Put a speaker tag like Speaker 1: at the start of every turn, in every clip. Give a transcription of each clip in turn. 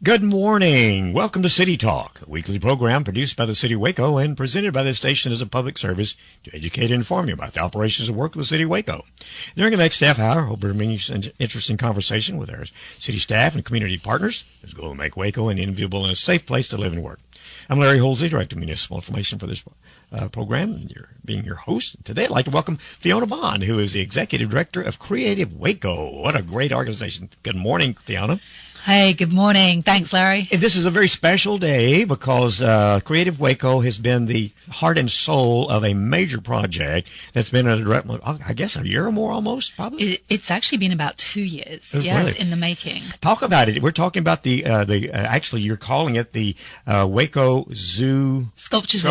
Speaker 1: Good morning. Welcome to City Talk, a weekly program produced by the City of Waco and presented by this station as a public service to educate and inform you about the operations and work of the City of Waco. During the next half hour, we'll bring you an interesting conversation with our city staff and community partners as we go to make Waco an enviable and a safe place to live and work. I'm Larry Holsey, Director of Municipal Information for this program, and being your host. Today, I'd like to welcome Fiona Bond, who is the Executive Director of Creative Waco. What a great organization. Good morning, Fiona.
Speaker 2: Hey, good morning. Thanks, Larry.
Speaker 1: And this is a very special day because Creative Waco has been the heart and soul of a major project that's been, I guess, a year or more almost, probably?
Speaker 2: It's actually been about 2 years,
Speaker 1: really
Speaker 2: in the making.
Speaker 1: Talk about it. We're talking about actually, you're calling it the Waco Zoo
Speaker 2: Sculpture Zoo.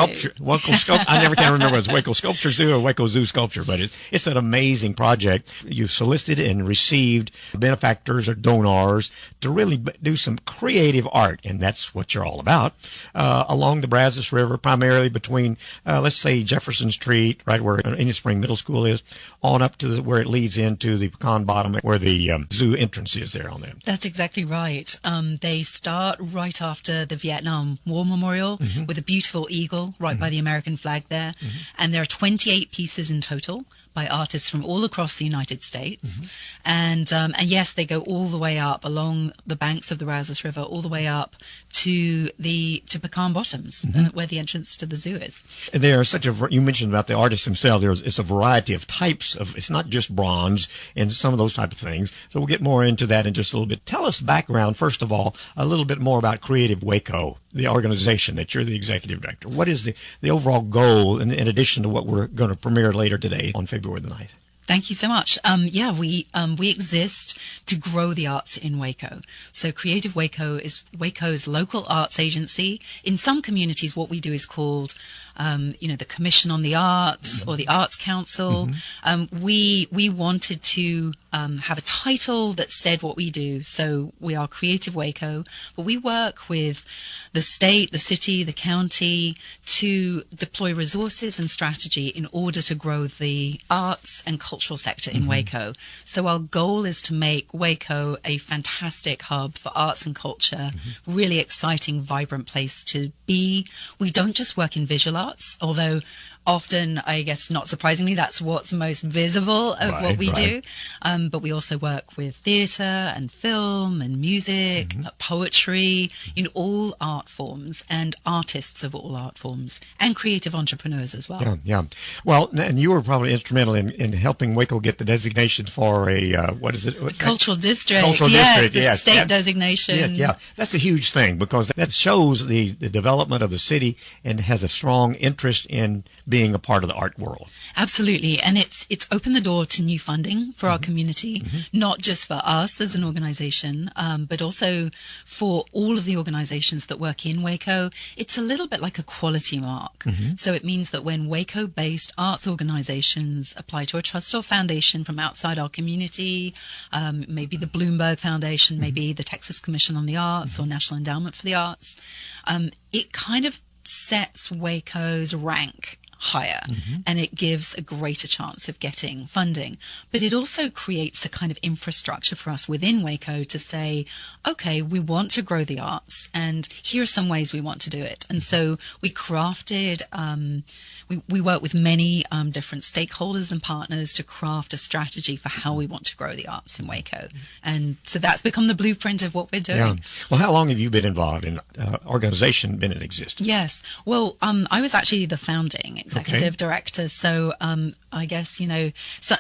Speaker 1: I never can remember if it's Waco Sculpture Zoo or Waco Zoo Sculpture, but it's an amazing project. You've solicited and received benefactors or donors to really do some creative art, and that's what you're all about, along the Brazos River, primarily between, let's say, Jefferson Street, right where Indian Spring Middle School is, on up to where it leads into the Pecan Bottom, where the zoo entrance is there on them.
Speaker 2: That's exactly right. They start right after the Vietnam War Memorial with a beautiful eagle right by the American flag there, and there are 28 pieces in total by artists from all across the United States. And yes, they go all the way up along the banks of the Brazos River, all the way up to Pecan Bottoms, where the entrance to the zoo is.
Speaker 1: There are you mentioned about the artists themselves. It's a variety of types of, it's not just bronze and some of those type of things. So we'll get more into that in just a little bit. Tell us background, first of all, a little bit more about Creative Waco, the organization that you're the executive director. What is the overall goal in addition to what we're going to premiere later today on February the 9th?
Speaker 2: Thank you so much. We exist to grow the arts in Waco. So Creative Waco is Waco's local arts agency. In some communities, what we do is called, the Commission on the Arts or the Arts Council. We wanted to have a title that said what we do. So we are Creative Waco, but we work with the state, the city, the county to deploy resources and strategy in order to grow the arts and cultural sector in Waco. So our goal is to make Waco a fantastic hub for arts and culture, really exciting, vibrant place to be. We don't just work in visual arts, although often, I guess not surprisingly, that's what's most visible of what we do. But we also work with theatre and film and music, poetry, all art forms and artists of all art forms and creative entrepreneurs as well.
Speaker 1: Yeah. Well, and you were probably instrumental in helping Waco get the designation for a, what is it?
Speaker 2: Cultural district.
Speaker 1: Yes,
Speaker 2: state designation.
Speaker 1: Yes, yeah. That's a huge thing because that shows the development of the city and has a strong interest in being a part of the art world.
Speaker 2: Absolutely. And it's opened the door to new funding for our community, not just for us as an organization, but also for all of the organizations that work in Waco. It's a little bit like a quality mark. So it means that when Waco-based arts organizations apply to a trust or foundation from outside our community, maybe the Bloomberg Foundation, maybe the Texas Commission on the Arts or National Endowment for the Arts, it kind of sets Waco's rank higher and it gives a greater chance of getting funding. But it also creates a kind of infrastructure for us within Waco to say, okay, we want to grow the arts and here are some ways we want to do it. And so we crafted, we work with many different stakeholders and partners to craft a strategy for how we want to grow the arts in Waco. And so that's become the blueprint of what we're doing.
Speaker 1: Yeah. Well, how long have you been involved in organization, been in existence?
Speaker 2: Yes. Well, I was actually the founding executive director. So I guess,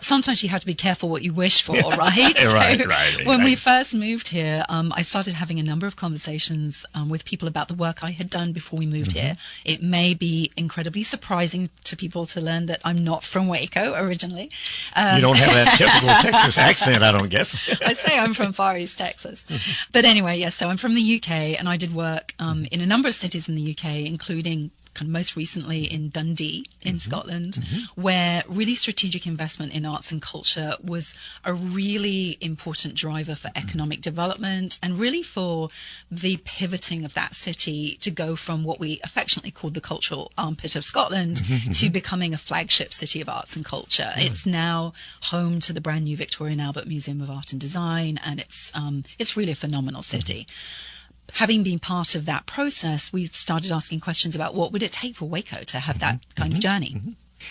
Speaker 2: sometimes you have to be careful what you wish for, right?
Speaker 1: Right.
Speaker 2: When we first moved here, I started having a number of conversations with people about the work I had done before we moved here. It may be incredibly surprising to people to learn that I'm not from Waco originally.
Speaker 1: You don't have that typical Texas accent, I don't guess.
Speaker 2: I say I'm from Far East Texas. But anyway, yes, so I'm from the UK and I did work in a number of cities in the UK, including kind of most recently in Dundee in Scotland, where really strategic investment in arts and culture was a really important driver for economic development and really for the pivoting of that city to go from what we affectionately called the cultural armpit of Scotland to becoming a flagship city of arts and culture. It's now home to the brand new Victoria and Albert Museum of Art and Design, and it's really a phenomenal city. having been part of that process, we started asking questions about what would it take for Waco to have that kind of journey.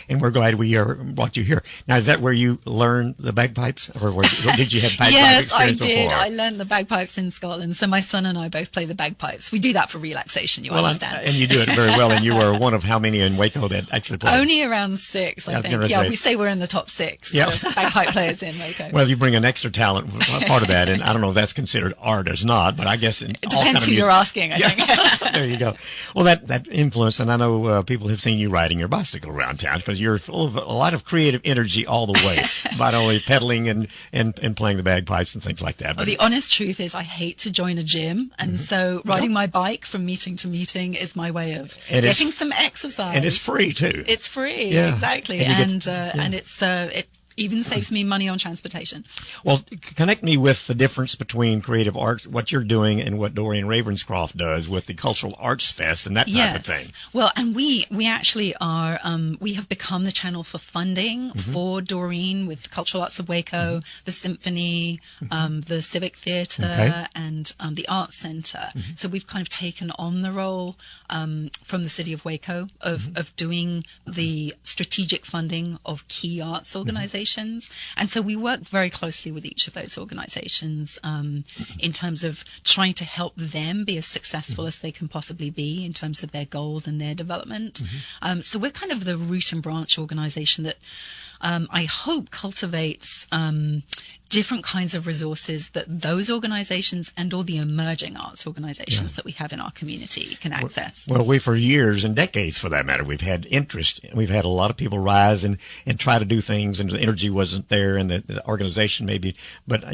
Speaker 1: And we're glad we brought you here. Now, is that where you learned the bagpipes, or did you have bagpipe
Speaker 2: Yes,
Speaker 1: experience
Speaker 2: I did.
Speaker 1: before?
Speaker 2: I learned the bagpipes in Scotland. So my son and I both play the bagpipes. We do that for relaxation, you understand.
Speaker 1: And you do it very well. And you were one of how many in Waco that actually played?
Speaker 2: Only around 6, I think. Yeah, we say we're in the top 6 of bagpipe players in Waco.
Speaker 1: Well, you bring an extra talent, part of that, and I don't know if that's considered art or not, but I guess it
Speaker 2: depends who you're asking, I think.
Speaker 1: There you go. Well, that influence, and I know people have seen you riding your bicycle around town because you're full of a lot of creative energy all the way, not only pedaling and playing the bagpipes and things like that.
Speaker 2: Well, the honest truth is I hate to join a gym, and so riding my bike from meeting to meeting is my way of getting some exercise.
Speaker 1: And it's free, too.
Speaker 2: It's free,
Speaker 1: yeah.
Speaker 2: Exactly. And it even saves me money on transportation.
Speaker 1: Well, connect me with the difference between creative arts, what you're doing, and what Doreen Ravenscroft does with the Cultural Arts Fest and that type of thing.
Speaker 2: Well, and we actually are, we have become the channel for funding for Doreen with Cultural Arts of Waco, the Symphony, the Civic Theatre, and the Arts Centre. So we've kind of taken on the role from the City of Waco of doing the strategic funding of key arts organizations. And so we work very closely with each of those organizations in terms of trying to help them be as successful as they can possibly be in terms of their goals and their development. So we're kind of the root and branch organization that I hope cultivates different kinds of resources that those organizations and all the emerging arts organizations that we have in our community can access.
Speaker 1: Well, we, for years and decades for that matter, we've had interest. We've had a lot of people rise and try to do things, and the energy wasn't there, and the organization maybe, but,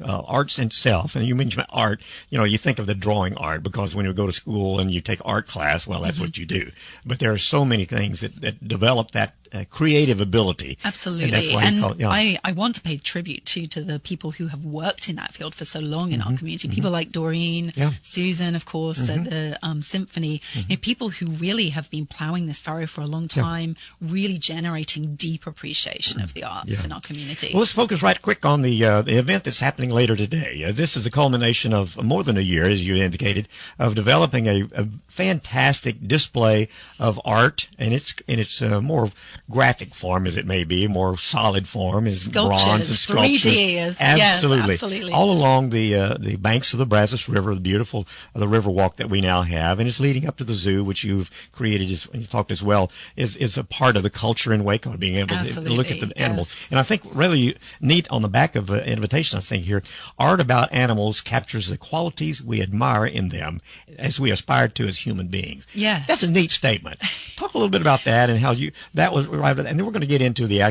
Speaker 1: arts itself, and you mentioned art, you think of the drawing art, because when you go to school and you take art class, well, that's what you do. But there are so many things that develop that creative ability.
Speaker 2: Absolutely. And I want to pay tribute to the people who have worked in that field for so long in our community. People like Doreen, Susan, of course, at the Symphony, people who really have been plowing this furrow for a long time, really generating deep appreciation of the arts in our community.
Speaker 1: Well, let's focus right quick on the event that's happening later today. This is the culmination of more than a year, as you indicated, of developing a fantastic display of art, and it's more graphic form, as it may be, more solid form, is bronze and sculptures.
Speaker 2: 3D is,
Speaker 1: absolutely.
Speaker 2: Yes, absolutely.
Speaker 1: All along the banks of the Brazos River, the beautiful river walk that we now have, and it's leading up to the zoo, which you've created, and you talked as well, is a part of the culture in Waco, being able to look at the animals. And I think really neat on the back of the invitation, I think here, art about animals captures the qualities we admire in them as we aspire to as human beings.
Speaker 2: Yeah,
Speaker 1: that's a neat statement. Talk a little bit about that and how that was arrived at, and then we're going to get into the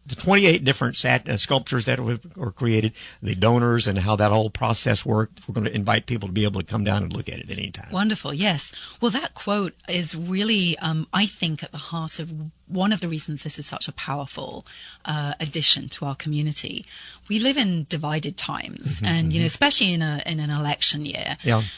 Speaker 1: 28 different sculptures that were created, the donors, and how that whole process worked. We're going to invite people to be able to come down and look at it at any time.
Speaker 2: Wonderful. Yes. Well, that quote is really, I think, at the heart of one of the reasons this is such a powerful addition to our community. We live in divided times, and especially in an election year,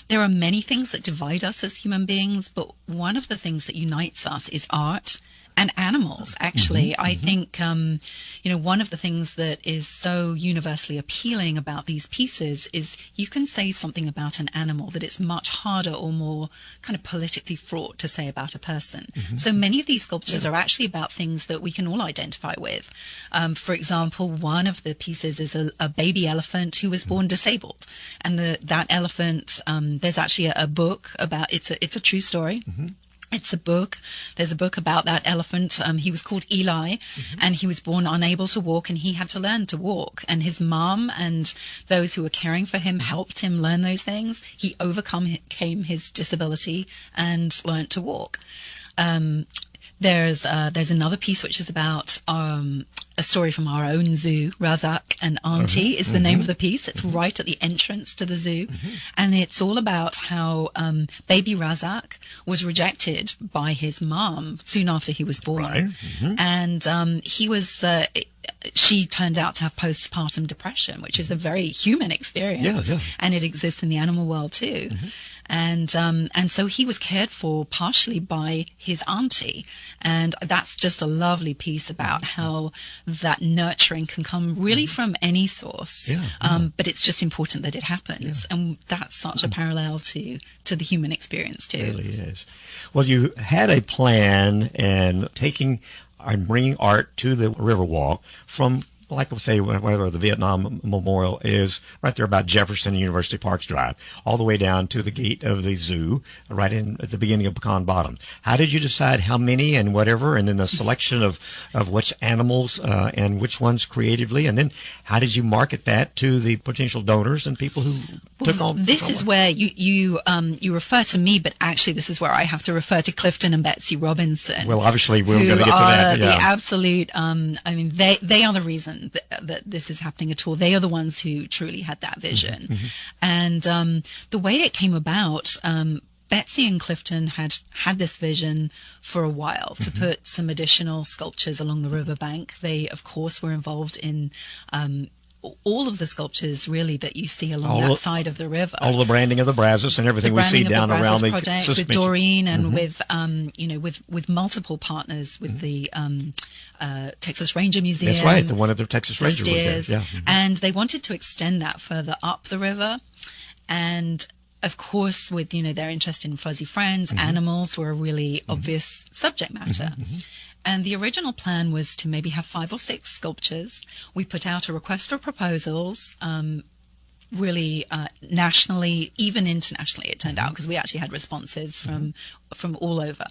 Speaker 2: there are many things that divide us as human beings, but one of the things that unites us is art and animals, actually. I think, one of the things that is so universally appealing about these pieces is you can say something about an animal that it's much harder or more kind of politically fraught to say about a person. So many of these sculptures are actually about things that we can all identify with. For example, one of the pieces is a baby elephant who was born disabled. And that elephant, there's actually a book about, it's a true story. It's a book. There's a book about that elephant. He was called Eli, and he was born unable to walk, and he had to learn to walk. And his mom and those who were caring for him helped him learn those things. He overcame his disability and learned to walk. There's another piece which is about a story from our own zoo. Razak and Auntie is the name of the piece. It's right at the entrance to the zoo. And it's all about how baby Razak was rejected by his mom soon after he was born.
Speaker 1: Right.
Speaker 2: And he was... she turned out to have postpartum depression, which is a very human experience, and it exists in the animal world too. And so he was cared for partially by his auntie, and that's just a lovely piece about how that nurturing can come really from any source. But it's just important that it happens. And that's such a parallel to the human experience too.
Speaker 1: It really is. Well, you had a plan and taking and bringing art to the Riverwalk from, like I say, where the Vietnam Memorial is, right there about Jefferson and University Parks Drive, all the way down to the gate of the zoo, right in at the beginning of Pecan Bottom. How did you decide how many and whatever, and then the selection of which animals and which ones creatively, and then how did you market that to the potential donors and people who took on?
Speaker 2: This is where you refer to me, but actually this is where I have to refer to Clifton and Betsy Robinson.
Speaker 1: Well, obviously we're going to get to that.
Speaker 2: The absolute. I mean, they are the reason that this is happening at all. They are the ones who truly had that vision. And the way it came about, Betsy and Clifton had this vision for a while to put some additional sculptures along the riverbank. They, of course, were involved in all of the sculptures really that you see along that side of the river.
Speaker 1: All the branding of the Brazos and everything we see down around the
Speaker 2: project with Doreen and with multiple partners with the Texas Ranger Museum.
Speaker 1: That's right, the one of the Texas Ranger was there.
Speaker 2: And they wanted to extend that further up the river. And of course, with their interest in fuzzy friends, animals were a really obvious subject matter. And the original plan was to maybe have 5 or 6 sculptures. We put out a request for proposals, really nationally, even internationally, it turned out, because we actually had responses from all over.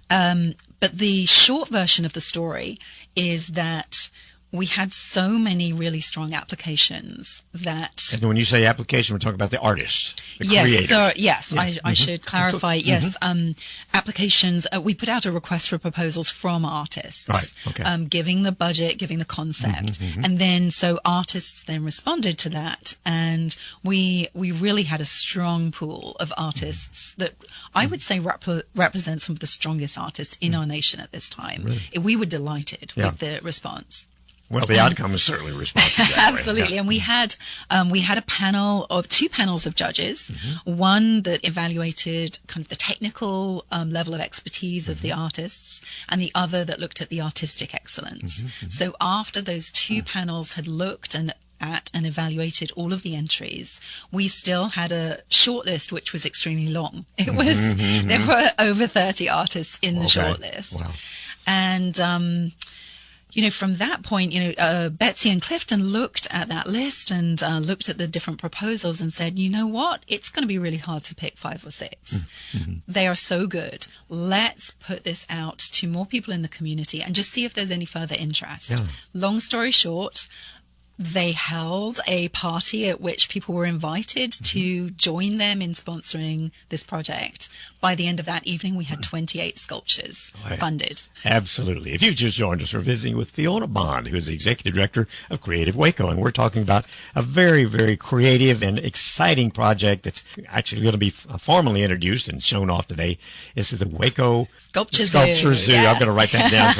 Speaker 2: But the short version of the story is that we had so many really strong applications that...
Speaker 1: And when you say application, we're talking about the artists, the creators.
Speaker 2: I should clarify. Applications. We put out a request for proposals from artists.
Speaker 1: Right, okay.
Speaker 2: Giving the budget, giving the concept. And then, so artists then responded to that. And we really had a strong pool of artists that I would say represent some of the strongest artists in our nation at this time.
Speaker 1: Really?
Speaker 2: We were delighted with the response.
Speaker 1: Well, the outcome is certainly responsive.
Speaker 2: Absolutely. And we had a panel of 2 panels of judges, one that evaluated kind of the technical level of expertise of the artists, and the other that looked at the artistic excellence. So after those 2 panels had looked at and evaluated all of the entries, we still had a shortlist which was extremely long. It was there were over 30 artists in the shortlist.
Speaker 1: Wow.
Speaker 2: And from that point, Betsy and Clifton looked at that list and looked at the different proposals and said, you know what? It's going to be really hard to pick 5 or 6. They are so good. Let's put this out to more people in the community and just see if there's any further interest. Long story short, they held a party at which people were invited to join them in sponsoring this project. By the end of that evening, we had 28 sculptures funded.
Speaker 1: Absolutely. If you've just joined us, we're visiting with Fiona Bond, who is the Executive Director of Creative Waco, and we're talking about a very, very creative and exciting project that's actually going to be formally introduced and shown off today. This is the Waco Sculpture Zoo.
Speaker 2: Yeah.
Speaker 1: I'm going to write that down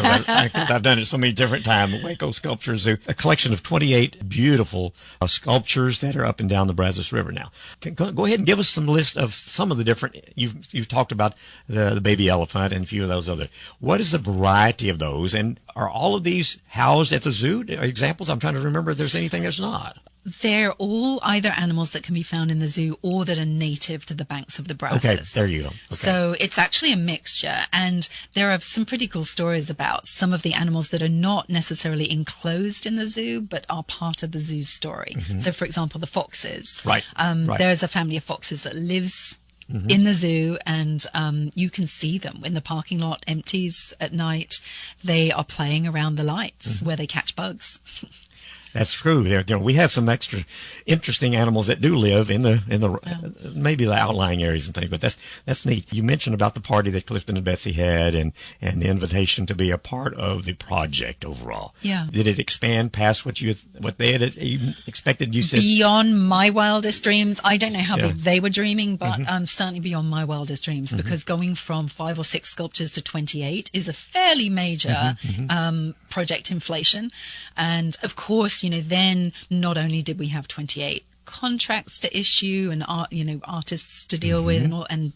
Speaker 1: because I've done it so many different times. Waco Sculpture Zoo, a collection of 28 beautiful sculptures that are up and down the Brazos River now. Go ahead and give us some list of some of the different, you've talked about the baby elephant and a few of those other. What is the variety of those, and are all of these housed at the zoo? Examples? I'm trying to remember if there's anything that's not.
Speaker 2: They're all either animals that can be found in the zoo or that are native to the banks of the Brazos.
Speaker 1: Okay, there you go. Okay.
Speaker 2: So it's actually a mixture, and there are some pretty cool stories about some of the animals that are not necessarily enclosed in the zoo, but are part of the zoo's story. So, for example, the foxes.
Speaker 1: Right.
Speaker 2: There's a family of foxes that lives in the zoo, and you can see them when the parking lot empties at night. They are playing around the lights where they catch bugs.
Speaker 1: That's true. We have some extra interesting animals that do live in the maybe the outlying areas and things, but that's neat. You mentioned about the party that Clifton and Betsy had and the invitation to be a part of the project overall.
Speaker 2: Yeah.
Speaker 1: Did it expand past what they had even expected? You said
Speaker 2: beyond my wildest dreams. I don't know how big they were dreaming, but certainly beyond my wildest dreams, because going from 5 or 6 sculptures to 28 is a fairly major project inflation. And of course, then not only did we have 28 contracts to issue and artists to deal with and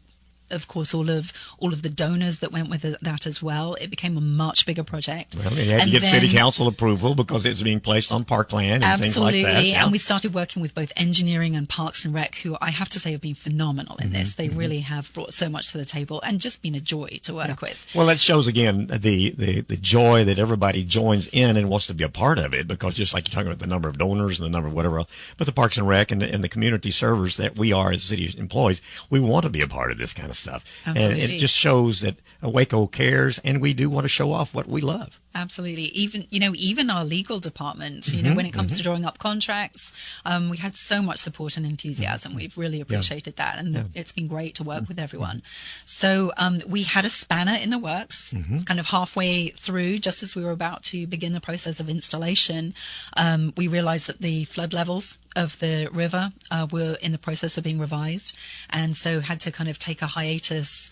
Speaker 2: of course, all of the donors that went with that as well. It became a much bigger project.
Speaker 1: Well, you had to get city council approval because it's being placed on parkland and things like that.
Speaker 2: Absolutely.
Speaker 1: Yeah.
Speaker 2: And we started working with both engineering and Parks and Rec, who I have to say have been phenomenal in this. They really have brought so much to the table and just been a joy to work with.
Speaker 1: Well, that shows again the joy that everybody joins in and wants to be a part of it, because just like you're talking about the number of donors and the number of whatever else, but the Parks and Rec and the community servers that we are as city employees, we want to be a part of this kind of stuff.
Speaker 2: Absolutely.
Speaker 1: And it just shows that Waco cares, and we do want to show off what we love.
Speaker 2: Absolutely. Even our legal department, when it comes to drawing up contracts, we had so much support and enthusiasm. We've really appreciated that. And it's been great to work with everyone. So we had a spanner in the works, kind of halfway through, just as we were about to begin the process of installation. We realized that the flood levels of the river were in the process of being revised, and so had to kind of take a hiatus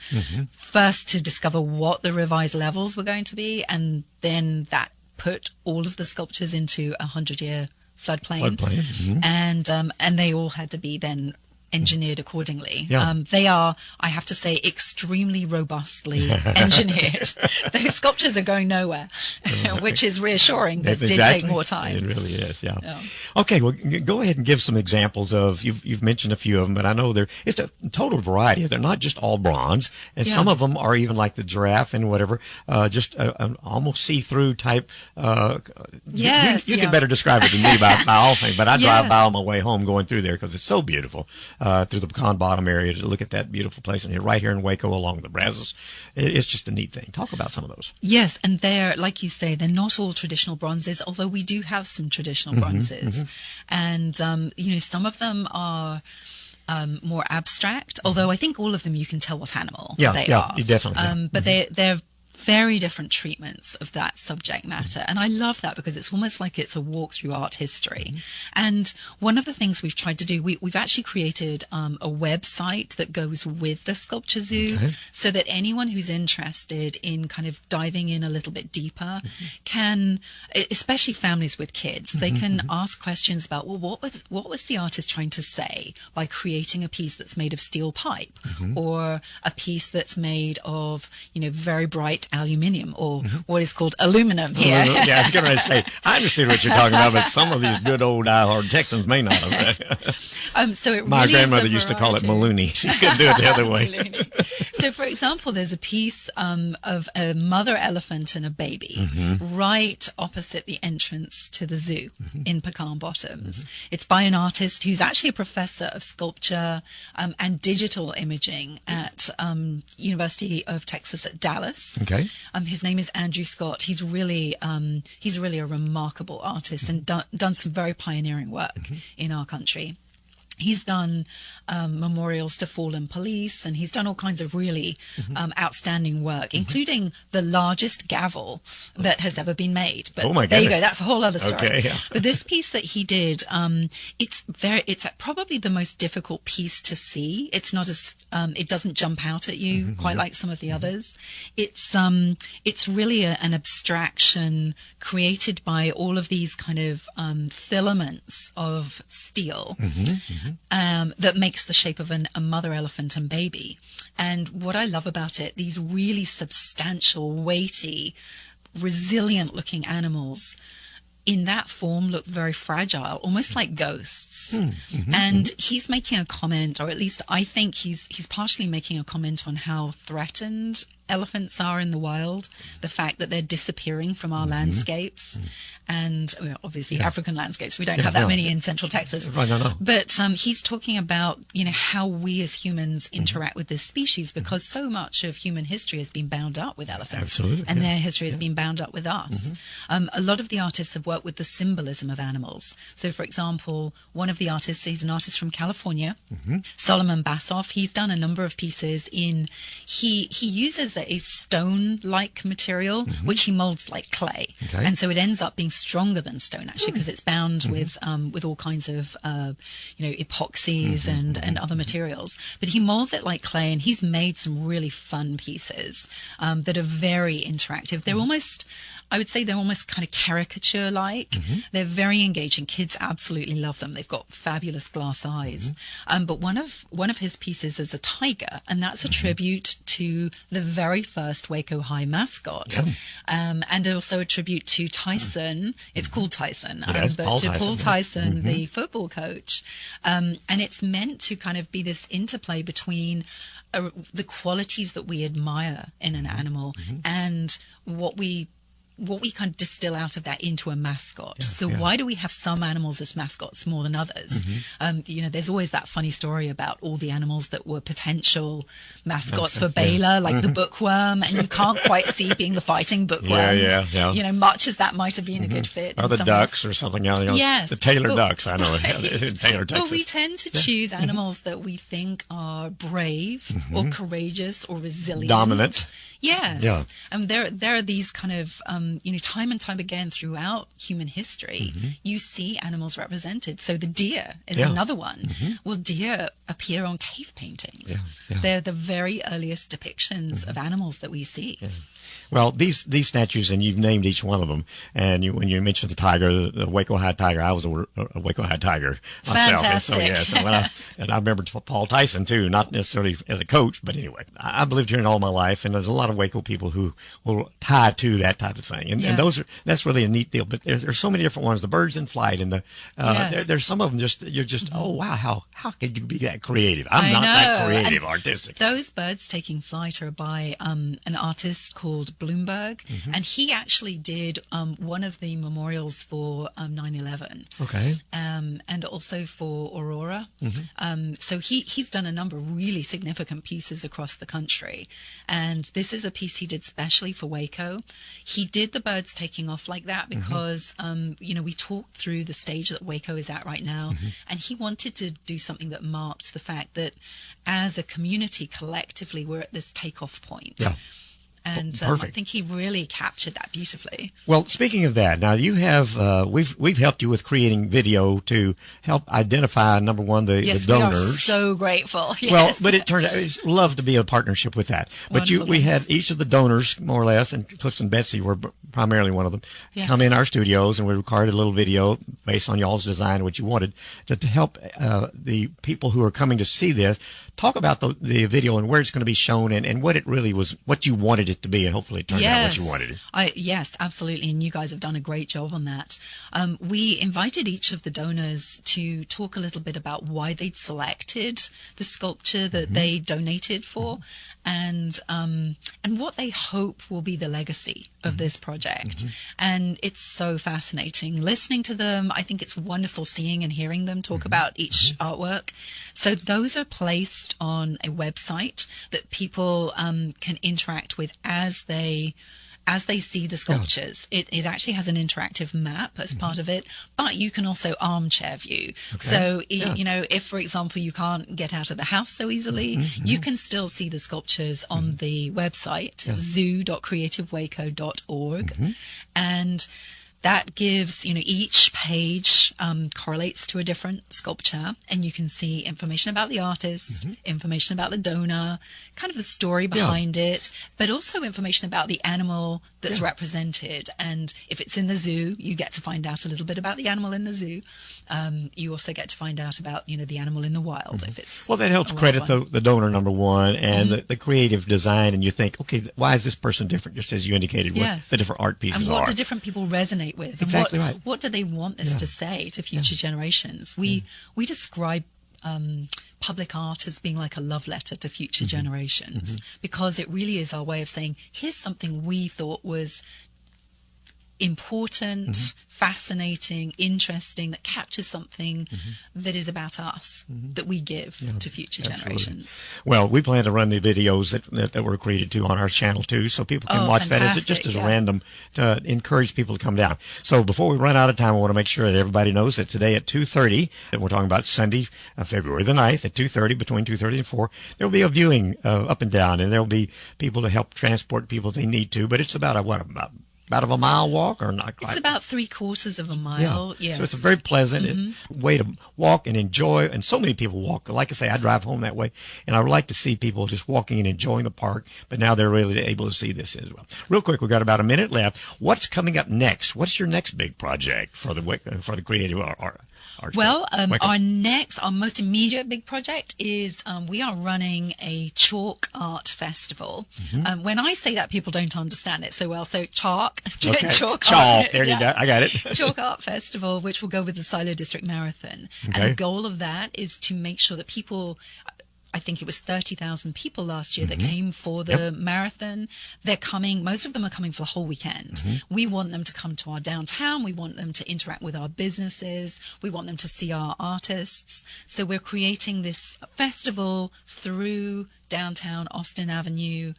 Speaker 2: first to discover what the revised levels were going to be, and then that put all of the sculptures into a 100-year floodplain. And they all had to be then engineered accordingly. They are, I have to say, extremely robustly engineered. Those sculptures are going nowhere, which is reassuring, but did take more time.
Speaker 1: It really is, yeah. Okay, well, go ahead and give some examples of, you've mentioned a few of them, but I know it's a total variety. They're not just all bronze, and some of them are even like the giraffe and whatever, just an almost see-through type. You can better describe it than me by all things, but I drive by on my way home going through there because it's so beautiful. Through the Pecan Bottom area to look at that beautiful place, and right here in Waco along the Brazos. It's just a neat thing. Talk about some of those.
Speaker 2: Yes, and they're, like you say, they're not all traditional bronzes, although we do have some traditional bronzes. And, some of them are more abstract, although I think all of them you can tell what animal they are.
Speaker 1: Yeah, definitely.
Speaker 2: But they're very different treatments of that subject matter. And I love that because it's almost like it's a walk through art history. And one of the things we've tried to do, we've actually created a website that goes with the Sculpture Zoo so that anyone who's interested in kind of diving in a little bit deeper can, especially families with kids, they can ask questions about, well, what was the artist trying to say by creating a piece that's made of steel pipe or a piece that's made of, very bright aluminium, or what is called aluminum here.
Speaker 1: Yeah, I was going to say, I understand what you're talking about, but some of these good old diehard Texans may not have.
Speaker 2: So it
Speaker 1: My
Speaker 2: really
Speaker 1: grandmother
Speaker 2: is a
Speaker 1: used to call it
Speaker 2: variety.
Speaker 1: Maloney. She couldn't do it the other way.
Speaker 2: So, for example, there's a piece of a mother elephant and a baby right opposite the entrance to the zoo in Pecan Bottoms. It's by an artist who's actually a professor of sculpture and digital imaging at University of Texas at Dallas.
Speaker 1: Okay.
Speaker 2: His name is Andrew Scott. He's really a remarkable artist and done some very pioneering work in our country. He's done memorials to fallen police, and he's done all kinds of really outstanding work, including the largest gavel that has ever been made. But
Speaker 1: oh my
Speaker 2: there you
Speaker 1: goodness.
Speaker 2: go. That's a whole other story.
Speaker 1: Okay, yeah.
Speaker 2: But this piece that he did, it's probably the most difficult piece to see. It's not as it doesn't jump out at you quite like some of the others. It's really an abstraction created by all of these kind of filaments of steel that makes the shape of a mother elephant and baby. And what I love about it, these really substantial, weighty, resilient looking animals in that form look very fragile, almost like ghosts. And he's making a comment, or at least I think he's partially making a comment on how threatened elephants are in the wild, the fact that they're disappearing from our landscapes, and obviously African landscapes. We don't have that many in Central Texas.
Speaker 1: No.
Speaker 2: But he's talking about how we as humans interact with this species, because so much of human history has been bound up with elephants.
Speaker 1: Absolutely,
Speaker 2: and their history has been bound up with us. A lot of the artists have worked with the symbolism of animals. So, for example, one of the artists, he's an artist from California, Solomon Bassoff. He's done a number of pieces he uses a stone-like material, which he molds like clay.
Speaker 1: Okay.
Speaker 2: And so it ends up being stronger than stone, actually, because it's bound with all kinds of, epoxies and other materials. But he molds it like clay, and he's made some really fun pieces that are very interactive. They're almost, I would say they're almost kind of caricature-like. They're very engaging. Kids absolutely love them. They've got fabulous glass eyes. But one of his pieces is a tiger, and that's a tribute to the very first Waco High mascot, and also a tribute to Tyson. It's called Tyson,
Speaker 1: Yes,
Speaker 2: but
Speaker 1: Paul
Speaker 2: to
Speaker 1: Tyson,
Speaker 2: Paul Tyson, the football coach. And it's meant to kind of be this interplay between the qualities that we admire in an animal and what we kind of distill out of that into a mascot. Why do we have some animals as mascots more than others? There's always that funny story about all the animals that were potential mascots for Baylor, like the bookworm, and you can't quite see being the fighting bookworm. Much as that might have been a good fit.
Speaker 1: Or the ducks or something else.
Speaker 2: Yes.
Speaker 1: The Taylor ducks, I know. In Taylor, Texas.
Speaker 2: But we tend to choose animals that we think are brave or courageous or resilient.
Speaker 1: Dominant.
Speaker 2: Yes.
Speaker 1: Yeah.
Speaker 2: And there are these kind of, time and time again throughout human history, you see animals represented. So the deer is another one. Well, deer appear on cave paintings. They're the very earliest depictions of animals that we see.
Speaker 1: Well, these statues, and you've named each one of them. And when you mentioned the tiger, the Waco High tiger, I was a Waco High tiger myself.
Speaker 2: Fantastic.
Speaker 1: And I remember Paul Tyson too, not necessarily as a coach, but anyway, I've lived here all my life, and there's a lot of Waco people who will tie to that type of thing. And that's really a neat deal. But there's so many different ones. The birds in flight, and there's some of them you're just oh wow, how could you be that creative? I'm not that creative, artistic.
Speaker 2: Those birds taking flight are by an artist called Bloomberg, and he actually did one of the memorials for 9/11.
Speaker 1: Okay.
Speaker 2: And also for Aurora. So he's done a number of really significant pieces across the country, and this is a piece he did specially for Waco. He did the birds taking off like that because we talked through the stage that Waco is at right now, and he wanted to do something that marked the fact that as a community collectively we're at this takeoff point.
Speaker 1: Yeah.
Speaker 2: And I think he really captured that beautifully.
Speaker 1: Well, speaking of that, now you have we've helped you with creating video to help identify, number one, the donors.
Speaker 2: We are so grateful. Yes.
Speaker 1: Well, but it turned out I'd love to be a partnership with that. But we had each of the donors, more or less, and Cliff and Betsy were primarily one of them, come in our studios, and we recorded a little video based on y'all's design, what you wanted, to help the people who are coming to see this talk about the video and where it's going to be shown and what it really was, what you wanted it to be, and hopefully it turned out what you wanted it.
Speaker 2: Yes, absolutely, and you guys have done a great job on that. We invited each of the donors to talk a little bit about why they'd selected the sculpture that they donated for, and what they hope will be the legacy of this project. And it's so fascinating listening to them. I think it's wonderful seeing and hearing them talk about each artwork. So those are placed on a website that people can interact with as they see the sculptures. It actually has an interactive map as part of it, but you can also armchair view. Okay. So, if, for example, you can't get out of the house so easily, you can still see the sculptures on the website, zoo.creativewaco.org. And that gives, each page correlates to a different sculpture, and you can see information about the artist, information about the donor, kind of the story behind it, but also information about the animal that's represented. And if it's in the zoo, you get to find out a little bit about the animal in the zoo. You also get to find out about, the animal in the wild. If it's
Speaker 1: that helps credit the donor, number one, and the creative design. And you think, okay, why is this person different? Just as you indicated, what the different art pieces
Speaker 2: and what do different people resonate with?
Speaker 1: Exactly
Speaker 2: and
Speaker 1: right.
Speaker 2: What do they want this to say to future generations? We describe public art as being like a love letter to future generations, because it really is our way of saying, here's something we thought was important, fascinating, interesting, that captures something that is about us, that we give to future generations.
Speaker 1: Well, we plan to run the videos that were created too on our channel too, so people can watch that as a random to encourage people to come down. So before we run out of time, I want to make sure that everybody knows that today at 2:30, that we're talking about Sunday, February the 9th at 2:30, between 2:30 and 4, there will be a viewing up and down, and there will be people to help transport people if they need to, but it's about about a mile walk or not quite?
Speaker 2: It's about 3/4 of a mile.
Speaker 1: Yeah.
Speaker 2: Yes.
Speaker 1: So it's a very pleasant way to walk and enjoy. And so many people walk. Like I say, I drive home that way, and I would like to see people just walking and enjoying the park. But now they're really able to see this as well. Real quick, we've got about a minute left. What's coming up next? What's your next big project for the creative art?
Speaker 2: Well, our most immediate big project is we are running a chalk art festival. When I say that, people don't understand it so well. So chalk art.
Speaker 1: There you go. I got it.
Speaker 2: Chalk art festival, which will go with the Silo District Marathon.
Speaker 1: Okay.
Speaker 2: And the goal of that is to make sure that people, I think it was 30,000 people last year that came for the marathon. They're coming, most of them are coming for the whole weekend. We want them to come to our downtown. We want them to interact with our businesses. We want them to see our artists. So we're creating this festival through downtown Austin Avenue.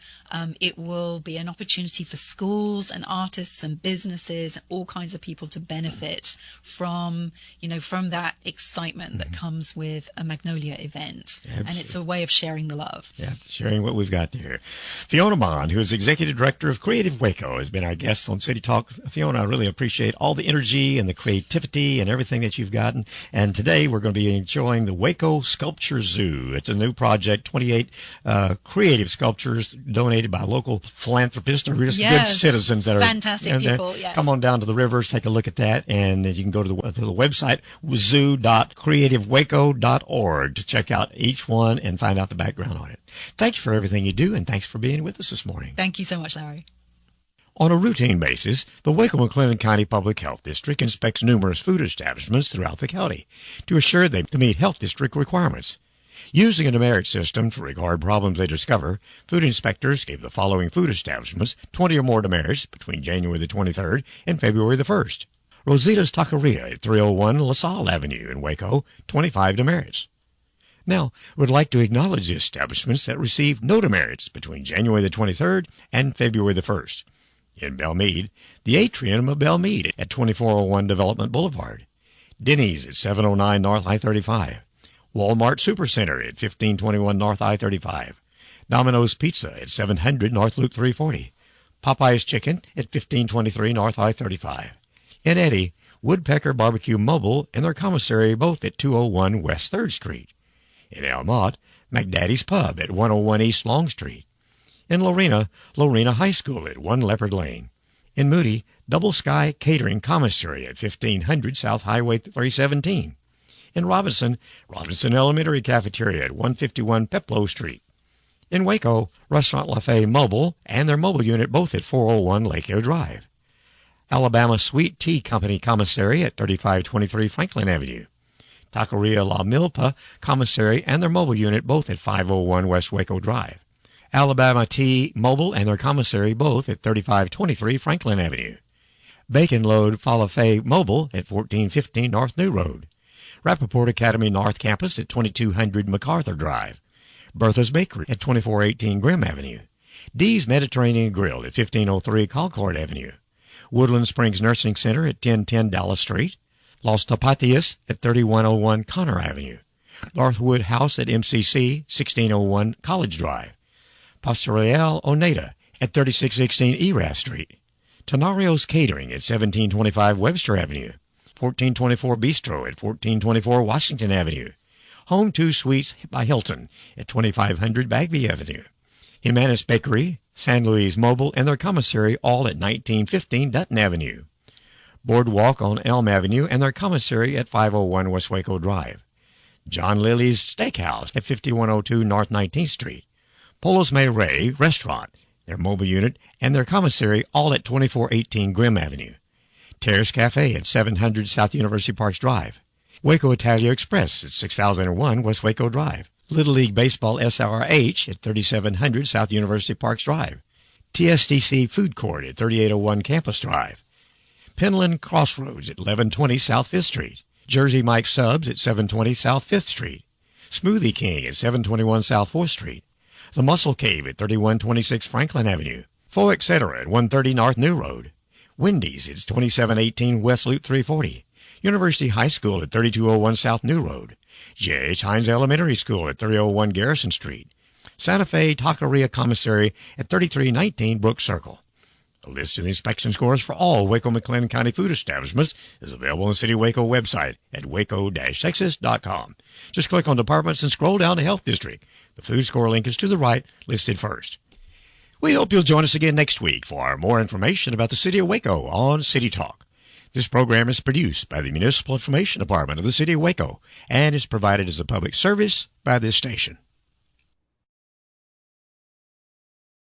Speaker 2: It will be an opportunity for schools and artists and businesses, all kinds of people to benefit from that excitement that comes with a Magnolia event.
Speaker 1: Absolutely.
Speaker 2: And it's a way of sharing the love.
Speaker 1: Yeah, sharing what we've got there. Fiona Bond, who is Executive Director of Creative Waco, has been our guest on City Talk. Fiona, I really appreciate all the energy and the creativity and everything that you've gotten. And today we're going to be enjoying the Waco Sculpture Zoo. It's a new project, 28 creative sculptures donated by local philanthropists or just good citizens that are
Speaker 2: fantastic people. Yes.
Speaker 1: Come on down to the rivers, take a look at that, and you can go to the website zoo.creativewaco.org to check out each one and find out the background on it. Thanks for everything you do, and thanks for being with us this morning.
Speaker 2: Thank you so much, Larry.
Speaker 1: On a routine basis, the Waco-McLennan County Public Health District inspects numerous food establishments throughout the county to assure them to meet health district requirements. Using a demerit system to record problems they discover, food inspectors gave the following food establishments 20 or more demerits between January the 23rd and February the 1st. Rosita's Taqueria at 301 LaSalle Avenue in Waco, 25 demerits. Now, we'd like to acknowledge the establishments that received no demerits between January the 23rd and February the 1st. In Belmead, the Atrium of Belmead at 2401 Development Boulevard. Denny's at 709 North I-35. Walmart Supercenter at 1521 North I-35. Domino's Pizza at 700 North Loop 340. Popeye's Chicken at 1523 North I-35. In Eddy, Woodpecker Barbecue Mobile and their commissary both at 201 West 3rd Street. In Elmont, McDaddy's Pub at 101 East Long Street. In Lorena, Lorena High School at 1 Leopard Lane. In Moody, Double Sky Catering Commissary at 1500 South Highway 317. In Robinson, Robinson Elementary Cafeteria at 151 Peploe Street. In Waco, Restaurant Lafayette Mobile and their mobile unit both at 401 Lake Air Drive. Alabama Sweet Tea Company Commissary at 3523 Franklin Avenue. Taqueria La Milpa Commissary and their mobile unit both at 501 West Waco Drive. Alabama Tea Mobile and their commissary both at 3523 Franklin Avenue. Bacon Load Falafel Mobile at 1415 North New Road. Rappaport Academy North Campus at 2200 MacArthur Drive. Bertha's Bakery at 2418 Grimm Avenue. Dee's Mediterranean Grill at 1503 Colcord Avenue. Woodland Springs Nursing Center at 1010 Dallas Street. Los Tapatias at 3101 Connor Avenue. Northwood House at MCC, 1601 College Drive. Pastorale Oneida at 3616 Erath Street. Tenario's Catering at 1725 Webster Avenue. 1424 Bistro at 1424 Washington Avenue. Home 2 Suites by Hilton at 2500 Bagby Avenue. Jimenez Bakery, San Luis Mobile, and their commissary all at 1915 Dutton Avenue. Boardwalk on Elm Avenue and their commissary at 501 West Waco Drive. John Lily's Steakhouse at 5102 North 19th Street. Polos May Ray Restaurant, their mobile unit, and their commissary all at 2418 Grimm Avenue. Terrace Cafe at 700 South University Parks Drive. Waco Italia Express at 6001 West Waco Drive. Little League Baseball SRH at 3700 South University Parks Drive. TSDC Food Court at 3801 Campus Drive. Penland Crossroads at 1120 South 5th Street. Jersey Mike Subs at 720 South 5th Street. Smoothie King at 721 South 4th Street. The Muscle Cave at 3126 Franklin Avenue. Faux Etc. at 130 North New Road. Wendy's at 2718 West Loop 340. University High School at 3201 South New Road. J.H. Hines Elementary School at 301 Garrison Street. Santa Fe Taqueria Commissary at 3319 Brook Circle. A list of the inspection scores for all Waco-McLennan County food establishments is available on the City of Waco website at waco-texas.com. Just click on Departments and scroll down to Health District. The food score link is to the right, listed first. We hope you'll join us again next week for more information about the City of Waco on City Talk. This program is produced by the Municipal Information Department of the City of Waco and is provided as a public service by this station.